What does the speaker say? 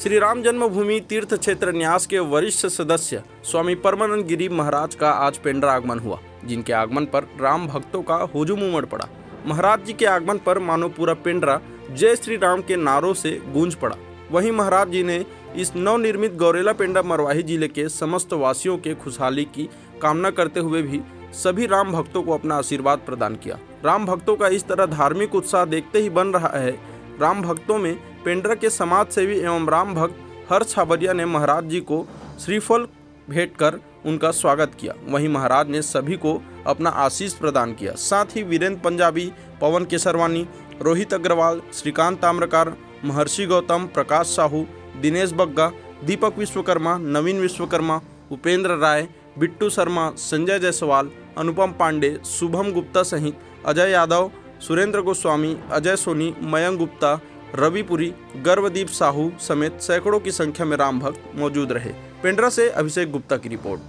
श्री राम जन्मभूमि तीर्थ क्षेत्र न्यास के वरिष्ठ सदस्य स्वामी परमानंद गिरी महाराज का आज पेंड्रा आगमन हुआ, जिनके आगमन पर राम भक्तों का हुजूम उमड़ पड़ा। महाराज जी के आगमन पर मानो पूरा पेंड्रा जय श्री राम के नारों से गूंज पड़ा। वहीं महाराज जी ने इस नवनिर्मित गौरेला पेंड्रा मरवाही जिले के समस्त वासियों के खुशहाली की कामना करते हुए भी सभी राम भक्तों को अपना आशीर्वाद प्रदान किया। राम भक्तों का इस तरह धार्मिक उत्साह देखते ही बन रहा है। राम भक्तों में पेंड्रा के समाज सेवी एवं राम भक्त हर्ष छाबरिया ने महाराज जी को श्रीफल भेंट कर उनका स्वागत किया। वहीं महाराज ने सभी को अपना आशीष प्रदान किया। साथ ही वीरेंद्र पंजाबी, पवन केसरवानी, रोहित अग्रवाल, श्रीकांत ताम्रकार, महर्षि गौतम, प्रकाश साहू, दिनेश बग्गा, दीपक विश्वकर्मा, नवीन विश्वकर्मा, उपेंद्र राय, बिट्टू शर्मा, संजय जायसवाल, अनुपम पांडे, शुभम गुप्ता सहित अजय यादव, सुरेंद्र गोस्वामी, अजय सोनी, मयंक गुप्ता, रविपुरी, गर्वदीप साहू समेत सैकड़ों की संख्या में राम भक्त मौजूद रहे। पेंड्रा से अभिषेक गुप्ता की रिपोर्ट।